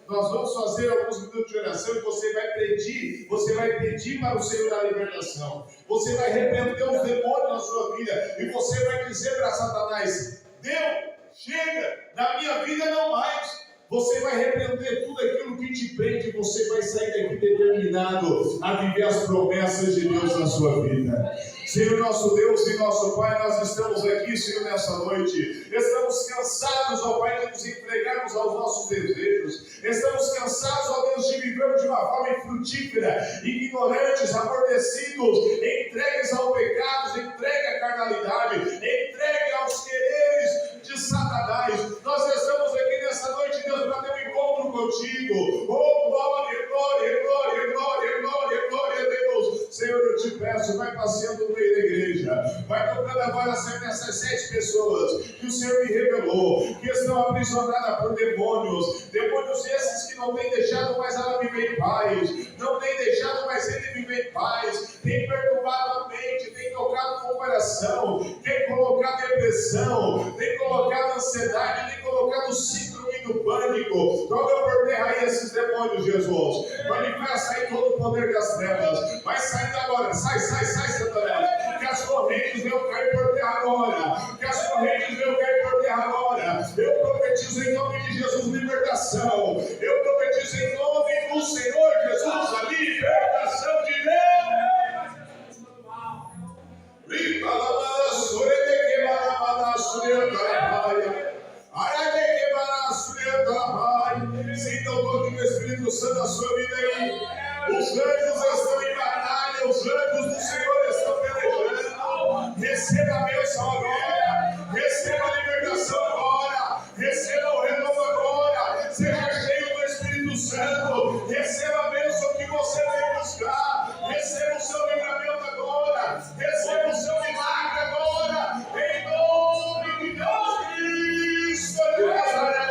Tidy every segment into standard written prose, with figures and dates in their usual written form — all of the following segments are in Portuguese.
Nós vamos fazer alguns minutos de oração e você vai pedir para o Senhor a libertação. Você vai repreender os demônios na sua vida e você vai dizer para Satanás: Deus, chega, na minha vida não mais. Você vai repreender tudo aquilo que te prende, você vai sair daqui determinado a viver as promessas de Deus na sua vida. Senhor nosso Deus e nosso Pai, nós estamos aqui, Senhor, nessa noite. Estamos cansados, ó Pai, de nos entregarmos aos nossos desejos. Estamos cansados, ó Deus, de viver de uma forma infrutífera, ignorantes, amortecidos, entregues ao pecado, entregue à carnalidade, entregue aos quereres de Satanás. Nós estamos aqui nessa noite, Deus, para ter um encontro contigo. Oh, glória, glória, glória, glória, glória, glória a Deus. Senhor, eu te peço, vai passeando no meio da igreja, vai tocando agora, Senhor, nessas 7 pessoas que o Senhor me revelou, que estão aprisionadas por demônios esses que não têm deixado mais ela viver em paz, não têm deixado mais ele viver em paz, tem perturbado a mente, tem tocado no coração, tem colocado depressão, tem colocado ansiedade, tem colocado síndrome do pânico. Joga por terra aí esses demônios, Jesus. Manifesta aí todo o poder das trevas. Vai saindo agora, sai, Satanás. Que as correntes venham cair por terra agora. Que as correntes venham cair por terra agora. Eu profetizo em nome de Jesus libertação. Eu profetizo em nome do Senhor Jesus a libertação de Deus. Sintam todo o Espírito Santo na sua vida aí. Os anjos estão em batalha, os anjos do Senhor estão pelejando. Receba a bênção agora, receba a libertação agora, receba o renovo agora, seja cheio do Espírito Santo, receba a bênção que você veio buscar, receba o seu livramento agora, receba o seu milagre agora, em nome de Deus Cristo de Nazaré.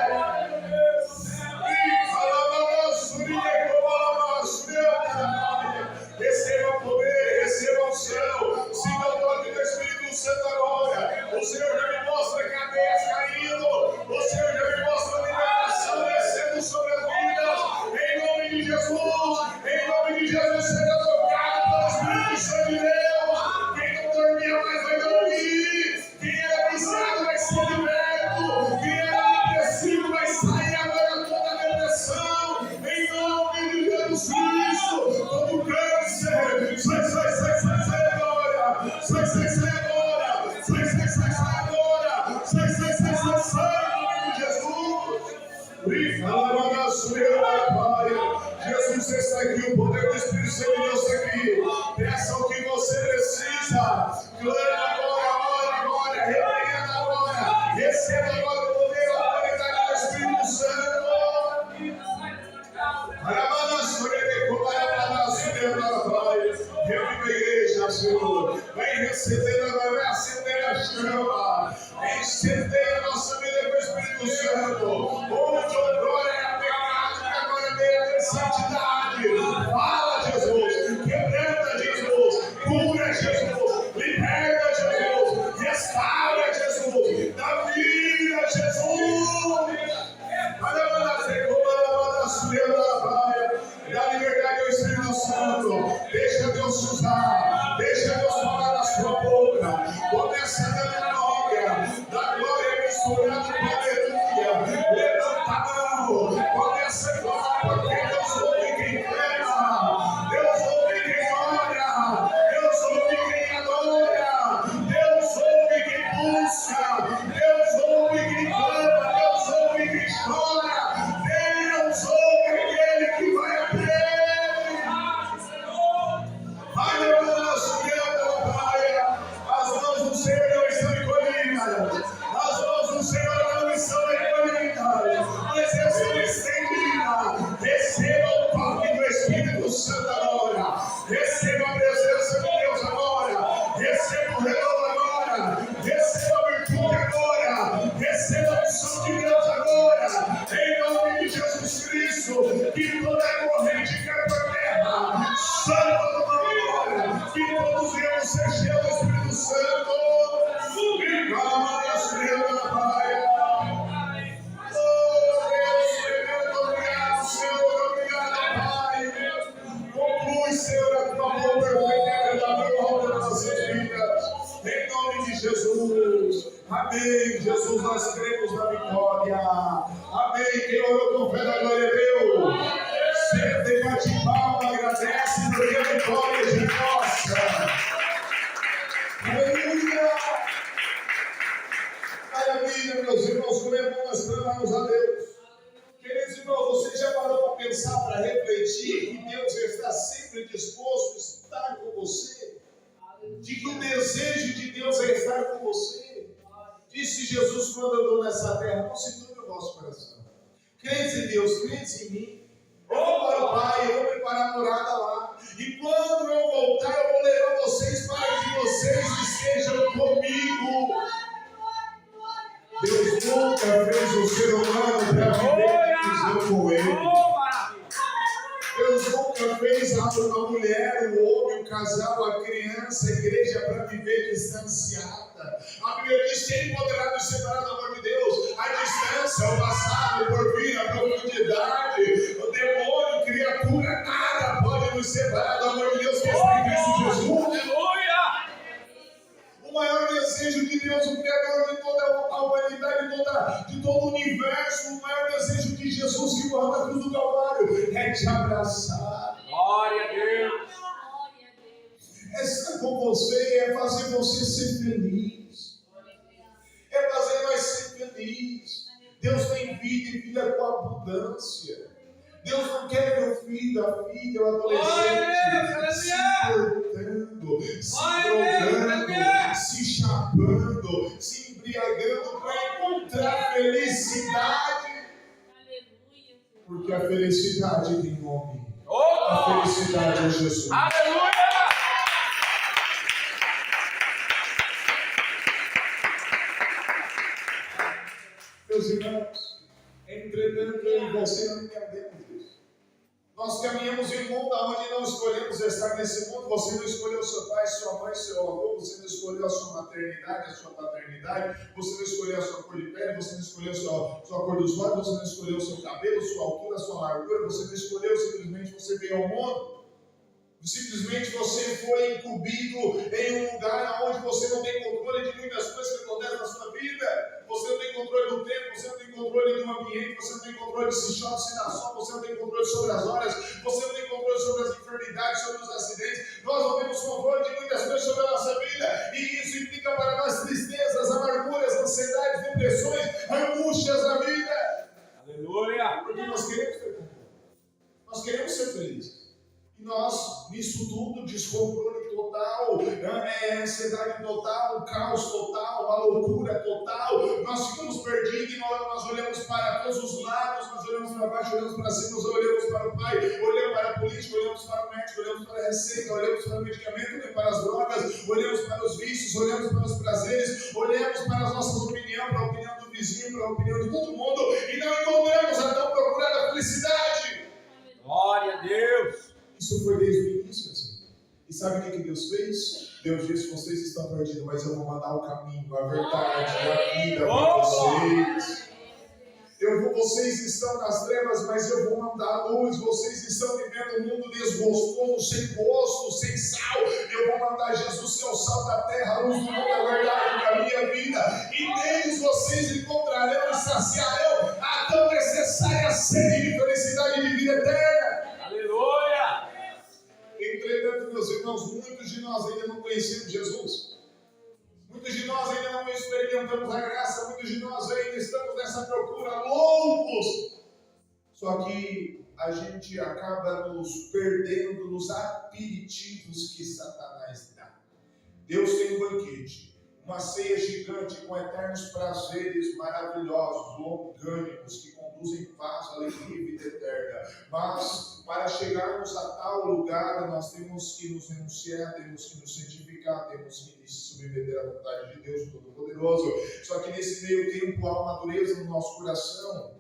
Receba o poder, receba o céu, siga o toque do Espírito Santo agora. O Senhor já me mostra cadeias caindo, o Senhor já me mostra a libertação descendo sobre as vidas, em nome de Jesus, seja tocado pelo Espírito Santo de Deus. Quem não dormia mais vai dormir, quem era viciado vai ser liberto, quem era depressivo vai sair agora toda a depressão, em nome de Jesus Cristo. Todo câncer, sai agora, sai agora, sai agora, sai em nome de Jesus. Jesus está aqui, o poder do Espírito Santo de Deus está aqui. Peça o que você precisa, clame agora, repreenda agora, receba agora o poder, a autoridade do Espírito Santo. Reviva a igreja, Senhor. Vem receber agora, vai acender a chama, vem acender a nossa vida com o Espírito Santo. Onde outrora era pecado, que agora vem a santidade. Fala, Jesus, quebranta, Jesus, cura, Jesus, liberta, Jesus, restaura, Jesus, dá vida, Jesus. Dá liberdade ao Espírito Santo. Deixa Deus usar. Deixa Deus falar na sua boca. Começa dando glória. Da glória misturada com aleluia. Levanta a mão. Começa a falar, porque Deus ouve quem clama. Deus ouve quem ora. Deus ouve quem adora. Deus ouve quem busca. Deus ouve quem clama. Deus ouve quem chora. Deus ouve aquele que vai a pé. As mãos do Senhor não estão encolhidas. As mãos do Senhor nome de Jesus. Amém. Jesus, nós cremos na vitória. Amém. Quem orou com fé da glória a Deus. Senta e bate palma, agradece, porque a vitória é nossa. Aleluia. Maravilha, meus irmãos, como é bom nós clamamos a Deus. Queridos irmãos, você já parou para pensar, para refletir que Deus está sempre disposto a estar com você? De que o desejo de Deus é estar com você? Disse Jesus quando andou nessa terra: não se turbe o vosso coração. Crentes em Deus, crentes em mim. Eu vou para o Pai, eu vou preparar a morada lá. E quando eu voltar, eu vou levar vocês para que vocês estejam comigo. Deus nunca fez o ser humano para viver com ele. Deus nunca fez a mulher, o homem, o casal, a criança, a igreja para viver distanciada. A Bíblia diz: quem poderá nos separar do amor de Deus? A distância, o passado, o porvir, a profundidade, o demônio, criatura, nada pode nos separar do amor de Deus que está em Cristo Jesus. Aleluia! O maior desejo de Deus, o Criador de toda a humanidade, de todo o universo, o maior desejo de Jesus que morreu na cruz do Calvário é te abraçar. Glória a Deus. É estar com você, é fazer você ser feliz. É fazer nós ser felizes. Deus tem vida e vida com abundância. Deus não quer ver o filho, a filha, o adolescente se cortando, se drogando, se chapando, se embriagando para encontrar felicidade. Porque a felicidade tem nome. A felicidade é Jesus. Aleluia! Meus irmãos, entretanto, eu e você não entendemos isso. Nós caminhamos em um mundo onde não escolhemos estar nesse mundo. Você não escolheu seu pai, sua mãe, seu avô. Você não escolheu a sua maternidade, a sua paternidade. Você não escolheu a sua cor de pele. Você não escolheu a sua cor dos olhos. Você não escolheu o seu cabelo, sua altura, sua largura. Você não escolheu, simplesmente você veio ao mundo. Simplesmente você foi incumbido em um lugar onde você não tem controle de muitas coisas que acontecem na sua vida. Você não tem controle do tempo, você não tem controle do ambiente, você não tem controle se chove, se dá sol, você não tem controle sobre as horas, você não tem controle sobre as enfermidades, sobre os acidentes. Nós não temos controle de muitas coisas sobre a nossa vida, e isso implica para nós tristezas, amarguras, ansiedades, depressões, angústias da vida. Aleluia! Porque nós queremos ter controle, nós queremos ser felizes. E nós, nisso tudo, descontrole total, ansiedade total, caos total, uma loucura total, nós ficamos perdidos e nós olhamos para todos os lados, nós olhamos para baixo, olhamos para cima, nós olhamos para o pai, olhamos para a política, olhamos para o médico, olhamos para a receita, olhamos para o medicamento, olhamos para as drogas, olhamos para os vícios, olhamos para os prazeres, olhamos para as nossas opiniões, para a opinião do vizinho, para a opinião de todo mundo, e não encontramos a tão procurada felicidade. Glória a Deus! Isso foi desde o início, assim. E sabe o que Deus fez? Deus disse: vocês estão perdidos, mas eu vou mandar o caminho, a verdade, a vida para vocês. Vocês estão nas trevas, mas eu vou mandar a luz. Vocês estão vivendo um mundo desgostoso, sem gosto, sem sal. Eu vou mandar Jesus ser o sal da terra, a luz do mundo, a verdade, a minha vida. E neles vocês encontrarão e saciarão a tão necessária sede de felicidade e de vida eterna. Aleluia! Entretanto, meus irmãos, muitos de nós ainda não conhecemos Jesus. Muitos de nós ainda não experimentamos a graça. Muitos de nós ainda estamos nessa procura, loucos. Só que a gente acaba nos perdendo nos aperitivos que Satanás dá. Deus tem um banquete, uma ceia gigante com eternos prazeres maravilhosos, longânimos, que conduzem paz, alegria e vida eterna. Mas para chegarmos a tal lugar, nós temos que nos renunciar, temos que nos santificar, temos que nos submeter à vontade de Deus Todo-Poderoso. Só que nesse meio tempo há uma dureza no nosso coração.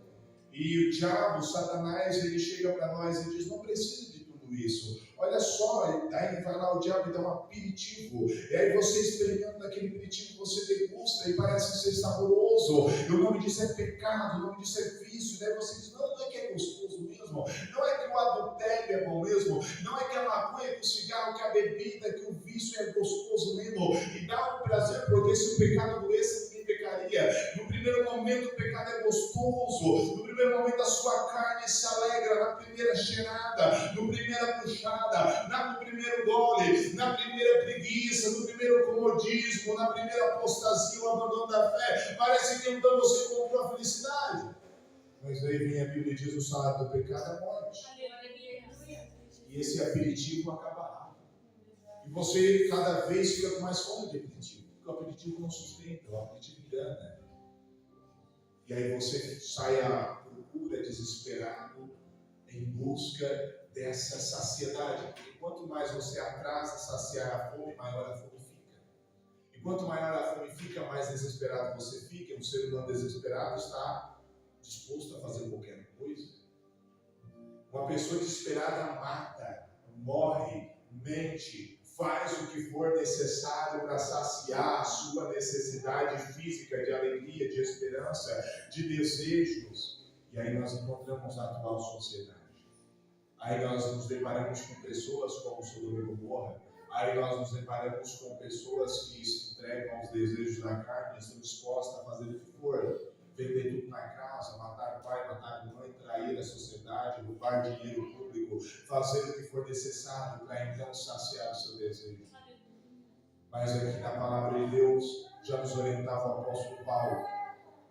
E o diabo, Satanás, ele chega para nós e diz: não precisa de tudo tudo isso. Olha só, aí vai lá o diabo e dá um aperitivo, e aí você experimenta aquele aperitivo, você degusta e parece ser saboroso, e o nome disso é pecado, o nome disso é vício, daí você diz, não é que é gostoso mesmo, não é que o adultério é bom mesmo, não é que a maconha, que o cigarro, que a bebida, que o vício é gostoso mesmo, e dá um prazer, porque se o pecado doesse, ninguém pecaria. No primeiro momento o pecado é gostoso, no primeiro momento a sua carne se alegra na primeira cheirada, no primeira puxada, no primeiro gole, na primeira preguiça, no primeiro comodismo, na primeira apostasia, o abandono da fé. Parece que então você comprou a felicidade. Mas aí vem a Bíblia e diz: o salário do pecado é a morte. E esse aperitivo acaba rápido. E você cada vez fica com mais fome de aperitivo. Porque o aperitivo não sustenta, o aperitivo engana. E aí você sai à procura, desesperado, em busca dessa saciedade. Porque quanto mais você atrasa saciar a fome, maior a fome fica. E quanto maior a fome fica, mais desesperado você fica. Um ser humano desesperado está disposto a fazer qualquer coisa. Uma pessoa desesperada mata, morre, mente, faz o que for necessário para saciar a sua necessidade física de alegria, de esperança, de desejos. E aí nós encontramos a atual sociedade. Aí nós nos deparamos com pessoas como Sodoma e Gomorra. Aí nós nos deparamos com pessoas que se entregam aos desejos da carne, estão dispostas a fazer o que for. Vender tudo na casa, matar pai, matar mãe, trair a sociedade, roubar dinheiro público, fazer o que for necessário para então saciar o seu desejo. Mas aqui na palavra de Deus já nos orientava o apóstolo Paulo,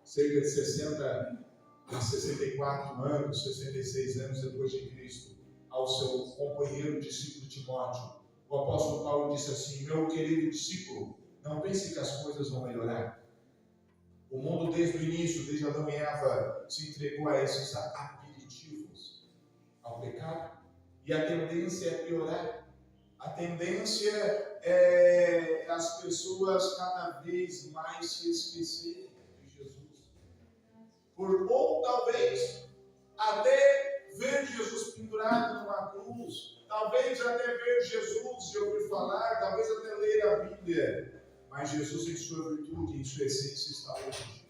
cerca de 60 a 64 anos, 66 anos depois de Cristo, ao seu companheiro discípulo Timóteo. O apóstolo Paulo disse assim: meu querido discípulo, não pense que as coisas vão melhorar. O mundo desde o início, desde Adão e Eva, se entregou a esses aperitivos, ao pecado. E a tendência é piorar. A tendência é as pessoas cada vez mais se esquecerem de Jesus. Ou talvez até ver Jesus pendurado numa cruz, talvez até ver Jesus e ouvir falar, talvez até ler a Bíblia. Mas Jesus, em sua virtude, em sua essência, está longe.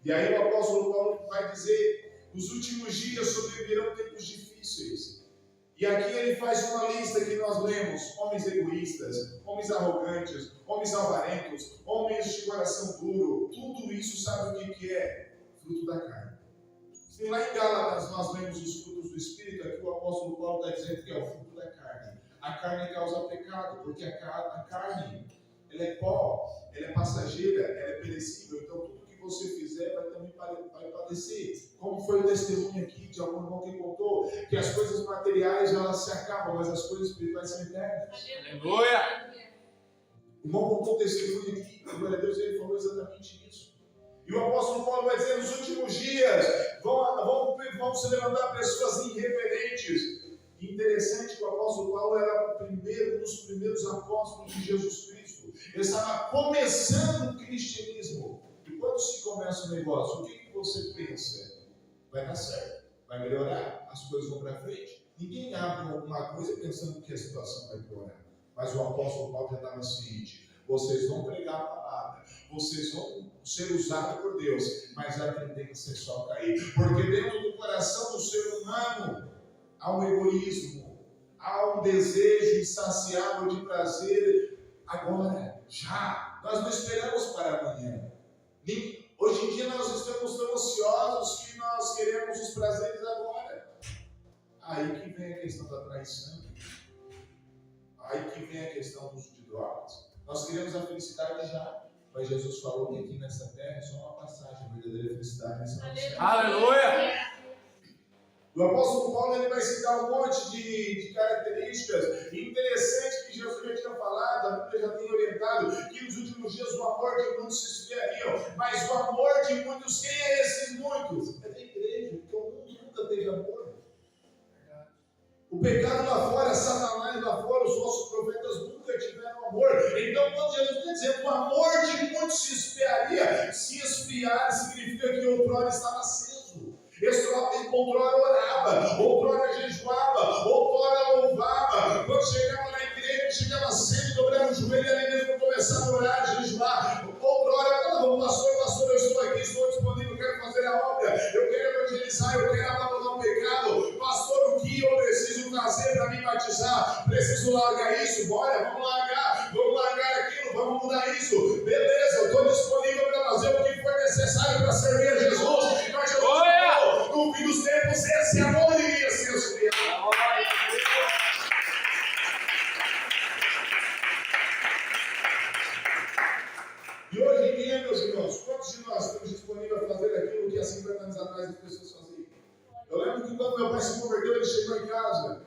E aí o apóstolo Paulo vai dizer: nos últimos dias sobrevirão tempos difíceis. E aqui ele faz uma lista que nós lemos: homens egoístas, homens arrogantes, homens avarentos, homens de coração duro. Tudo isso sabe o que é? Fruto da carne. Se lá em Gálatas nós lemos os frutos do Espírito, aqui o apóstolo Paulo está dizendo que é o fruto da carne. A carne causa pecado, porque a carne, ela é pó, ela é passageira, ela é perecível. Então tudo que você fizer vai padecer. Como foi o testemunho aqui de algum irmão que contou que as coisas materiais elas se acabam, mas as coisas espirituais são eternas. Aleluia! O irmão contou o testemunho aqui, glória a Deus, ele falou exatamente isso. E o apóstolo Paulo vai dizer: nos últimos dias vão se levantar pessoas irreverentes. Interessante que o apóstolo Paulo era um dos primeiros apóstolos de Jesus Cristo. Ele estava começando o cristianismo. E quando se começa o negócio, o que você pensa? Vai dar certo, vai melhorar, as coisas vão para frente. Ninguém abre alguma coisa pensando que a situação vai piorar. Mas o apóstolo Paulo já estava ciente: vocês vão pregar a palavra, vocês vão ser usados por Deus, mas a tendência é só cair. Porque dentro do coração do ser humano há um egoísmo, há um desejo insaciável de prazer agora, já. Nós não esperamos para amanhã. Hoje em dia nós estamos tão ansiosos que nós queremos os prazeres agora. Aí que vem a questão da traição. Aí que vem a questão do uso de drogas. Nós queremos a felicidade já, mas Jesus falou que aqui nessa terra é só uma passagem, a verdadeira felicidade nessa terra. Aleluia! O apóstolo Paulo ele vai citar um monte de características interessantes que Jesus já tinha falado, a Bíblia já tem orientado, que nos últimos dias o amor de muitos se esfriaria. Mas o amor de muitos, quem é esses muitos? É da igreja, porque o mundo nunca teve amor. O pecado lá fora, Satanás lá fora, os nossos profetas nunca tiveram amor. Então, quando Jesus está dizendo o amor de muitos se esfriaria, se esfriar significa que outrora estava aceso. Outrora orava, outrora jejuava, outrora louvava. falou, pastor, eu estou aqui, estou disponível, eu quero fazer a obra, eu quero evangelizar, eu quero abandonar o pecado. Pastor, o que eu preciso fazer para me batizar? Preciso largar isso? Bora, vamos largar aquilo, vamos mudar isso. Beleza, eu estou disponível para fazer o que for necessário para servir a Jesus. Mas Jesus falou, no fim dos tempos, esse amor iria ser esfriado. E hoje em dia, meus irmãos, quantos de nós estamos disponíveis a fazer aquilo que há 50 anos atrás as pessoas faziam? Eu lembro que quando meu pai se converteu, ele chegou em casa,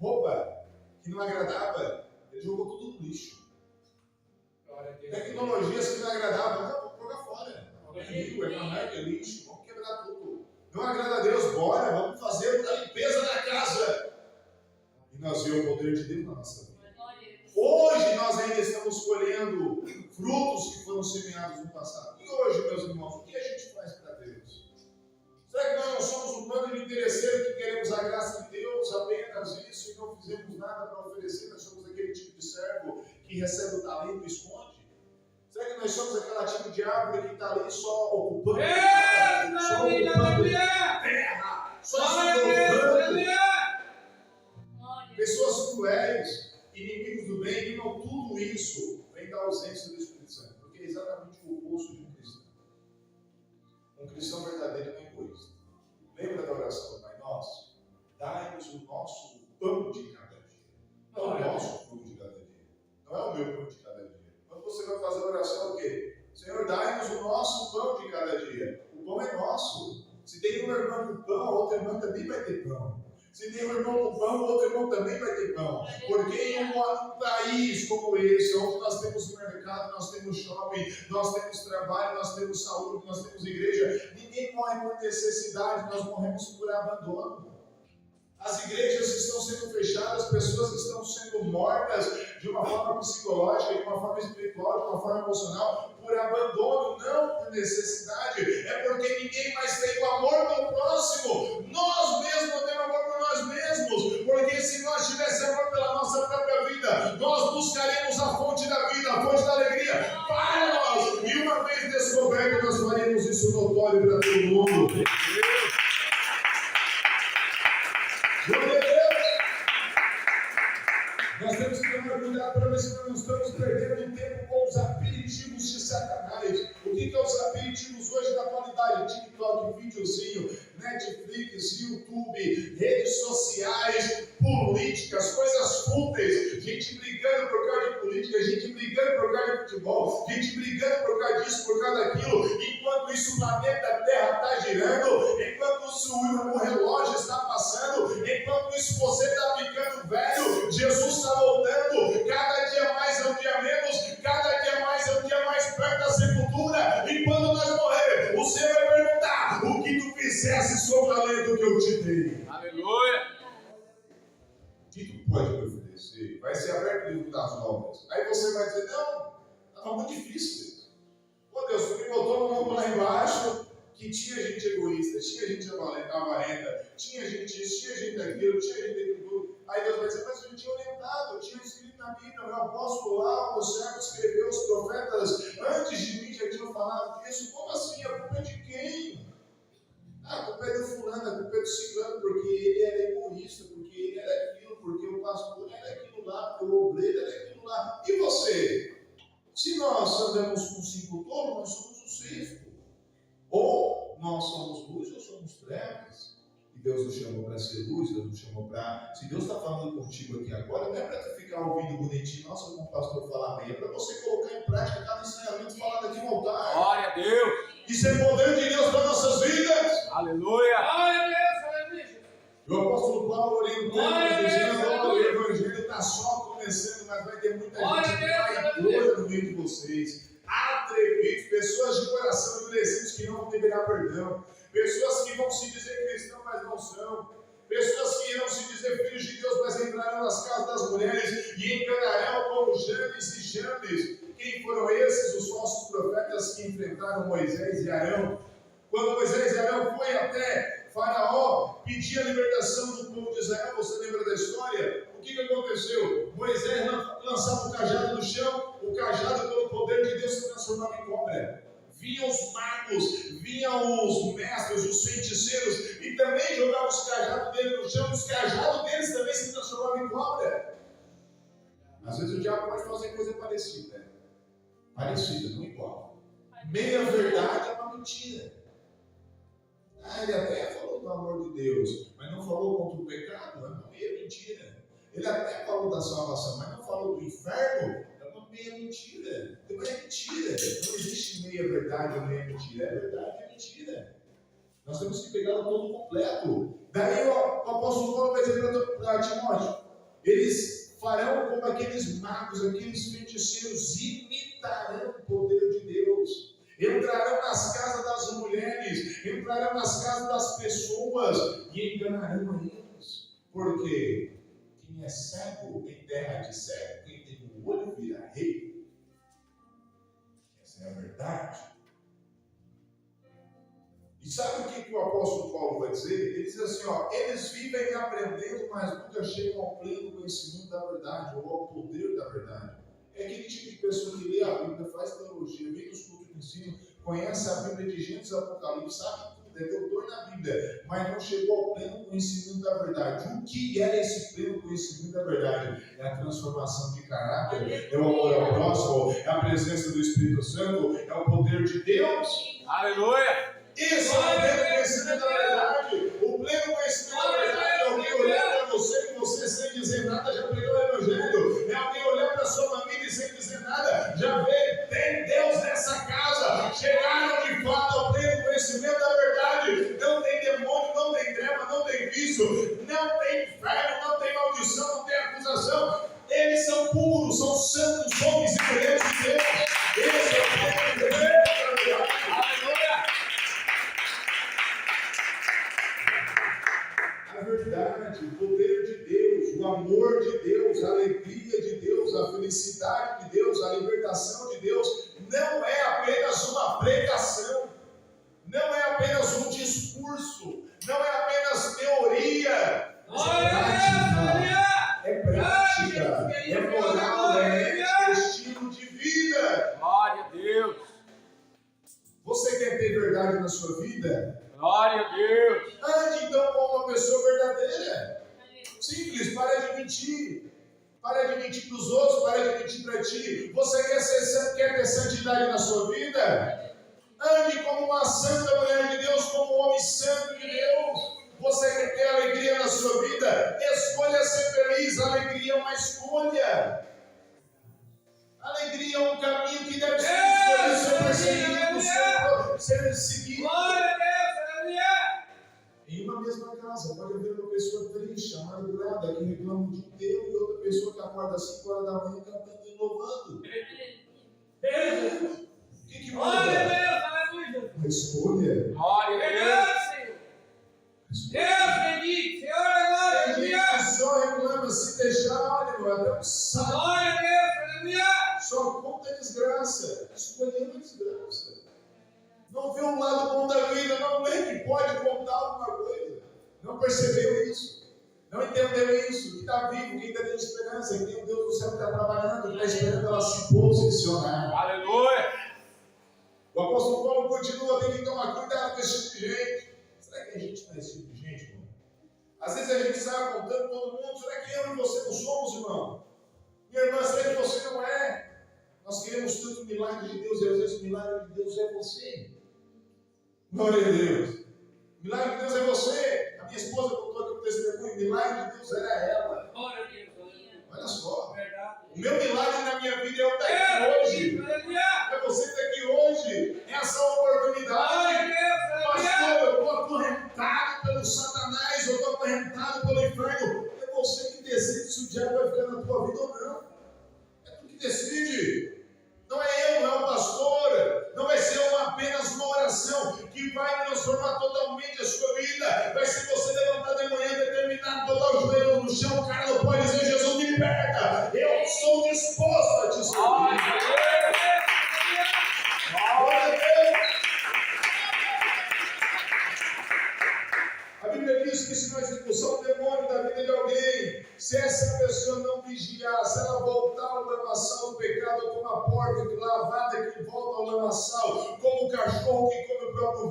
roupa que não agradava, ele jogou tudo no lixo. Tecnologias que não agradavam, não, vamos jogar fora. É rio, é marca, é lixo, vamos quebrar tudo. Não agrada a Deus, bora, vamos fazer a limpeza da casa. E nós vemos o poder de Deus na nossa vida. Hoje nós ainda estamos colhendo frutos que foram semeados no passado. E hoje, meus irmãos, o que a gente faz para Deus? Será que nós não somos um bando de interesseiros que queremos a graça de Deus, apenas isso, e não fizemos nada para oferecer? Nós somos aquele tipo de servo que recebe o talento e esconde? Será que nós somos aquela tipo de árvore que está ali só ocupando terra, só ocupando? Pessoas cruéis, inimigos do bem, e não tudo isso vem da ausência do Espírito Santo, porque é exatamente o oposto de um cristão. Um cristão verdadeiro é um egoísta. Lembra da oração do Pai Nosso? Dai-nos o nosso pão de cada dia. Não o nosso pão de cada dia. Não é o meu pão de cada dia. Quando você vai fazer a oração, é o quê? Senhor, dai-nos o nosso pão de cada dia. O pão é nosso. Se tem um irmão com pão, a outra irmã também vai ter pão. Se tem um irmão com pão, o outro irmão também vai ter pão. Porque em um país como esse, onde nós temos mercado, nós temos shopping, nós temos trabalho, nós temos saúde, nós temos igreja, ninguém morre por necessidade, nós morremos por abandono. As igrejas estão sendo fechadas, pessoas estão sendo mortas de uma forma psicológica, de uma forma espiritual, de uma forma emocional, por abandono, não por necessidade. É porque ninguém mais tem o amor pelo próximo. Nós mesmos não temos amor por nós mesmos. Porque se nós tivéssemos amor pela nossa própria vida, nós buscaremos a fonte da vida, a fonte da alegria para nós. E uma vez descoberto, nós faremos isso notório para todo mundo. Glória a Deus! Nós temos que tomar cuidado para ver se nós não estamos perdendo tempo com os aperitivos de Satanás. O que são os aperitivos hoje da atualidade? TikTok, videozinho, Netflix, YouTube, redes sociais, políticas, coisas fúteis, gente brigando por causa de política, gente brigando por causa de futebol, gente brigando por causa disso, por causa daquilo. Enquanto isso o planeta Terra está girando, enquanto isso o relógio está passando, enquanto isso você está ficando velho, Jesus está voltando, cada dia mais é um dia menos, cada dia mais é um dia mais perto da sepultura, e quando nós morrer, você vai perguntar, o que tu fizesse sobre o talento que eu te dei? Aleluia! O que tu pode me oferecer? Vai ser aberto o livro das obras. Aí você vai dizer, não, estava muito difícil. Pô Deus, tu me botou no mundo lá embaixo, que tinha gente egoísta, tinha gente avarenta, tinha gente isso, tinha gente daquilo, tinha gente daquilo tudo. Aí Deus vai dizer, mas eu tinha orientado, eu tinha escrito na Bíblia, meu apóstolo lá, o servo escreveu, os profetas antes de mim já tinham falado disso. Como assim? A culpa é de quem? A culpa é do fulano, a culpa é do ciclano, porque ele era egoísta, porque ele era aquilo, porque o pastor era aquilo lá, porque o obreiro era aquilo lá. E você? Se nós andamos com 5 tolos, nós somos o 6. Ou nós somos luz ou somos trevas. E Deus nos chamou para ser luz, Deus nos chamou para... Se Deus está falando contigo aqui agora, não é para tu ficar ouvindo bonitinho, nossa, como o pastor falar bem, é para você colocar em prática cada ensinamento falado aqui no altar. Glória a Deus! Isso é poder de Deus para nossas vidas. Aleluia! Glória a Deus, aleluia! E o apóstolo Paulo orientando, dizendo, o evangelho está só começando, mas vai ter muita gente traidora no meio de vocês. Atrevidos, pessoas de coração endurecidos que não vão liberar perdão, pessoas que vão se dizer cristãos, mas não são, pessoas que irão se dizer filhos de Deus, mas entrarão nas casas das mulheres e enganarão como Janes e Jambres. Quem foram esses? Os falsos profetas que enfrentaram Moisés e Arão. Quando Moisés e Arão foi até Faraó pedir a libertação do povo de Israel, você lembra da história? O que aconteceu? Moisés lançava o cajado no chão, o cajado pelo poder de Deus se transformava em cobra. vinham os magos, vinham os mestres, os feiticeiros, e também jogavam os cajados deles no chão, e os cajados deles também se transformavam em cobra. Às vezes o diabo pode fazer coisa parecida, não igual. Meia verdade é uma mentira. Ele até falou do amor de Deus, mas não falou contra o pecado, é uma meia mentira. Ele até falou da salvação, mas não falou do inferno, é uma meia mentira. Então é mentira. Não existe meia verdade ou meia mentira. É verdade, é mentira. Nós temos que pegar o todo completo. Daí o apóstolo Paulo vai dizer para Timóteo: eles farão como aqueles magos, aqueles feiticeiros, imitarão o poder de Deus. Entrarão nas casas das mulheres, entrarão nas casas das pessoas e enganarão a eles. Porque quem é cego em terra de cego, quem tem um olho vira rei. Essa é a verdade. E sabe o que o apóstolo Paulo vai dizer? Ele diz assim, eles vivem aprendendo, mas nunca chegam ao pleno conhecimento da verdade, ou ao poder da verdade. É aquele tipo de pessoa que lê a Bíblia, faz teologia, vem dos cultos de ensino, conhece a Bíblia de Gênesis e Apocalipse, sabe tudo, é doutor na Bíblia, mas não chegou ao pleno conhecimento da verdade. O que é esse pleno conhecimento da verdade? É a transformação de caráter, é o amor ao próximo, é a presença do Espírito Santo, é o poder de Deus. Aleluia! Isso é o pleno conhecimento da verdade. O pleno conhecimento da verdade é alguém olhar para você e você sem dizer nada já pregou o Evangelho. É alguém olhar para a sua família e sem dizer nada já vê, tem Deus nessa casa. Chegaram de fato ao pleno conhecimento da verdade. Não tem demônio, não tem treva, não tem vício, não tem inferno, não tem maldição, não tem acusação. Eles são puros, são santos, homens e mulheres de Deus. Esse é o pleno conhecimento da verdade. A verdade, o poder de Deus, o amor de Deus, a alegria de Deus, a felicidade de Deus, a libertação de Deus, não é apenas uma pregação, não é apenas um discurso, não é apenas teoria, é prática, é moral, é estilo de vida. Glória a Deus! Você quer ter verdade na sua vida? Glória a Deus! Ande então como uma pessoa verdadeira. Simples, para de mentir. Para de mentir para os outros, para de mentir para ti. Você quer ter santidade na sua vida? Ande como uma santa mulher de Deus, como um homem santo de Deus. Você quer ter alegria na sua vida? Escolha ser feliz. A alegria é uma escolha. A alegria é um caminho que deve ser escolhido, ser perseguido, ser seguido. Glória a Deus! Aleluia! Em uma mesma casa, pode haver uma pessoa triste, amargurada, que reclama o dia inteiro, e outra pessoa que acorda às 5 horas da manhã cantando e louvando. O que muda? Glória a Deus! Aleluia! Uma escolha. Glória a Deus, Senhor! Deus bendito! Senhor, glória a Tem gente Deus! que só reclama, se deixar, olha, meu, até um saco. Glória a Deus! Aleluia! Só conta desgraça. Escolher uma desgraça. Não vê um lado bom da vida, não vê que pode contar alguma coisa. Não percebeu isso. Não entendeu isso. Que está vivo, que ainda tem esperança, que tem um Deus do céu que está trabalhando, que está esperando ela se posicionar. Aleluia! O apóstolo Paulo continua, tem que tomar cuidado com esse tipo de gente. Será que a gente não é esse tipo de gente, irmão? Às vezes a gente sai apontando todo mundo. Será que eu e você não somos, irmão? Minha irmã, será que você não é? Nós queremos tanto milagre de Deus, e às vezes o milagre de Deus é você. Glória a Deus. O milagre de Deus é você. A minha esposa contou aqui um testemunho. O milagre de Deus era ela. Glória a Deus! Olha só. Verdade. O meu milagre na minha vida é eu estar aqui hoje. É você estar aqui hoje. Essa oportunidade. Pastor, eu estou acorrentado pelo Satanás, eu estou acorrentado pelo inferno. É você que decide se o diabo vai ficar na tua vida ou não. É tu que decide. Não é eu, não é o pastor. Não vai ser apenas uma oração que vai transformar totalmente a sua vida. Vai ser você levantar de manhã determinado, botar o joelho no chão. O cara não pode dizer, Jesus me liberta. Eu estou disposto a te servir. Glória a Deus.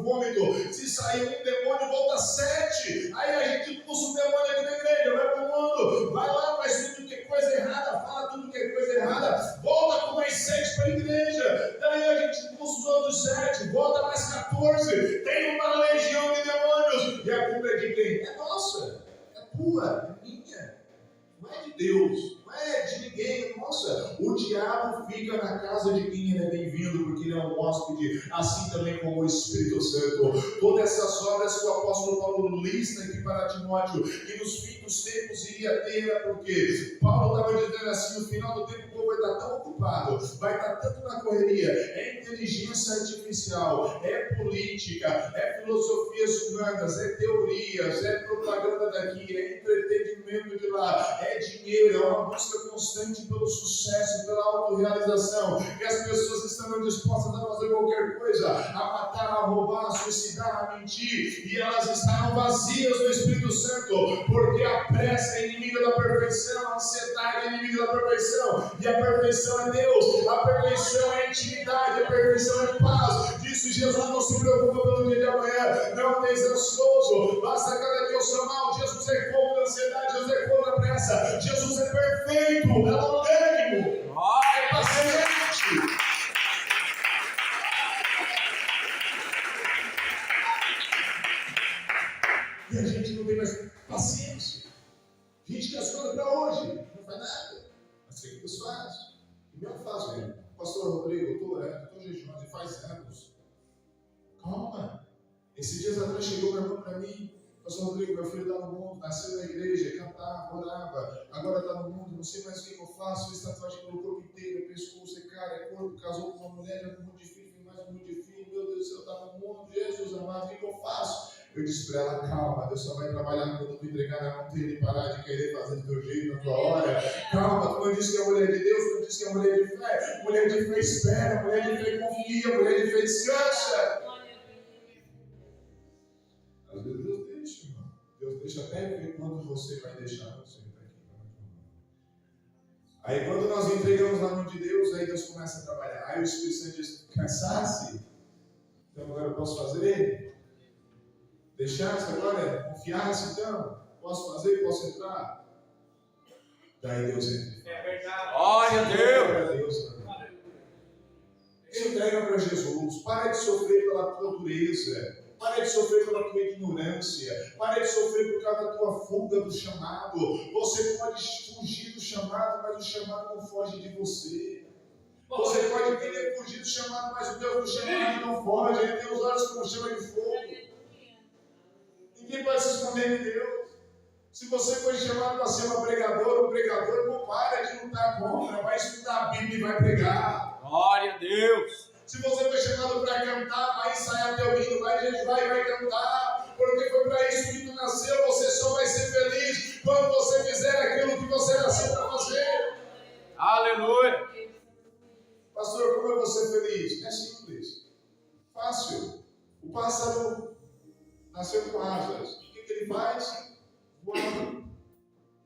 vômito. Se sair um demônio, volta 7. Aí a gente expulsa o demônio aqui na igreja, vai pro mundo, vai lá, faz tudo que é coisa errada, fala tudo que é coisa errada, volta com mais 7 para a igreja. Daí a gente expulsa os outros 7, volta mais 14. Tem uma legião de demônios. E a culpa é de quem? É nossa, é tua, é minha. Não é de Deus, não é de ninguém. Nossa, o diabo fica na casa de quem ele é bem-vindo, porque ele é um hóspede, assim também como o Espírito Santo. Todas essas obras que o apóstolo Paulo lista aqui para Timóteo, que nos fins dos tempos iria ter, porque Paulo estava dizendo assim: no final do tempo o povo vai estar tão ocupado, vai estar tanto na correria, é inteligência artificial, é política, é filosofias humanas, é teorias, é propaganda daqui, é entretenimento de lá, é dinheiro, é uma busca constante pelo sucesso, pela autorrealização, que as pessoas estão dispostas a fazer qualquer coisa, a matar, a roubar, a suicidar, a mentir, e elas estarão vazias do Espírito Santo, porque a pressa é inimiga da perfeição, a ansiedade é inimiga da perfeição, e a perfeição é Deus, a perfeição é intimidade, a perfeição é paz. Disse Jesus: não se preocupa pelo dia de amanhã, não esteja ansioso, basta cada dia o seu mal. Jesus é contra a ansiedade, Jesus é contra a pressa, Jesus é perfeito, é longânimo, é paciente. E a gente não tem mais paciência. A gente quer as coisas para hoje, não faz nada. Mas o que Deus faz? O meu faz mesmo. Pastor Rodrigo, eu estou jejuando e faz anos. Calma. Esses dias atrás chegou meu irmão para mim: Pastor Rodrigo, meu filho está no mundo, nasceu na igreja, cantava, orava, agora está no mundo, não sei mais o que eu faço, fez tatuagem pelo corpo inteiro, pescoço, é cara, é corpo, casou com uma mulher, já tem um monte de filho, tem mais um monte de filho, meu Deus do céu, está no mundo, Jesus amado, o que eu faço? Eu disse para ela: calma, Deus só vai trabalhar quando tu entregar na mão dele e parar de querer fazer do teu jeito, na tua hora. Calma, tu não disse que é mulher de Deus, tu não disse que é mulher de fé. Mulher de fé espera, mulher de fé confia, mulher de fé descansa. Às vezes Deus deixa, irmão. Deus deixa até ver quando você vai deixar você entrar aqui. Aí quando nós entregamos na mão de Deus, aí Deus começa a trabalhar. Aí o Espírito Santo diz: cansasse? Então agora eu posso fazer? Deixasse agora? Confiasse então? Posso fazer? Posso entrar? Daí Deus entra. É verdade. Glória a Deus. Glória a Deus. Entrega para Jesus. Para de sofrer pela tua dureza. Para de sofrer pela tua ignorância. Para de sofrer por causa da tua fuga do chamado. Você pode fugir do chamado, mas o chamado não foge de você. Você pode querer fugir do chamado, mas o Deus do chamado não foge. Ele tem os olhos como chama de fogo. Ninguém pode se esconder de Deus. Se você foi chamado para ser um pregador, não para de lutar contra, vai estudar a Bíblia e vai pregar. Glória a Deus. Se você foi chamado para cantar, vai ensaiar teu hino, vai jejuar e vai cantar, porque foi para isso que tu nasceu. Você só vai ser feliz quando você fizer aquilo que você nasceu para fazer. Aleluia. Pastor, como eu vou ser feliz? É simples, fácil. O pássaro nasceu com asas. O que ele faz? Voando.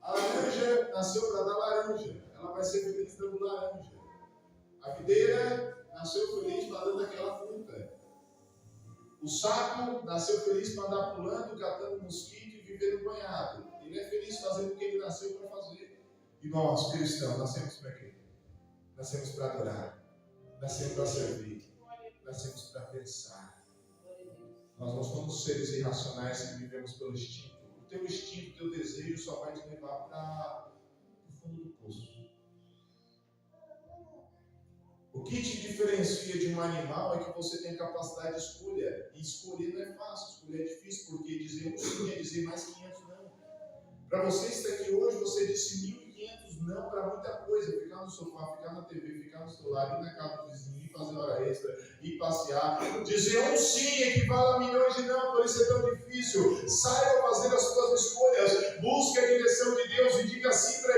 A laranja nasceu para dar laranja. Ela vai ser feliz dando laranja. A videira nasceu feliz para dando aquela fruta. O sapo nasceu feliz para andar pulando, catando mosquito e viver no banhado. Ele é feliz fazendo o que ele nasceu para fazer. E nós, cristãos, nascemos para quê? Nascemos para adorar. Nascemos para servir. Nascemos para pensar. Nós não somos seres irracionais que vivemos pelo instinto. O teu instinto, o teu desejo só vai te levar para o fundo do poço. O que te diferencia de um animal é que você tem capacidade de escolha. E escolher não é fácil, escolher é difícil, porque dizer um sim é dizer mais 500 não. Para você estar aqui hoje, você disse 1.500 não para muita coisa. Ficar no sofá, ficar na TV, ficar no celular, ir na casa do vizinho, ir fazer hora extra, ir passear. Dizer um sim equivale a milhões de não, por isso é tão difícil. Saiba fazer as suas escolhas, busque a direção de Deus e diga sim para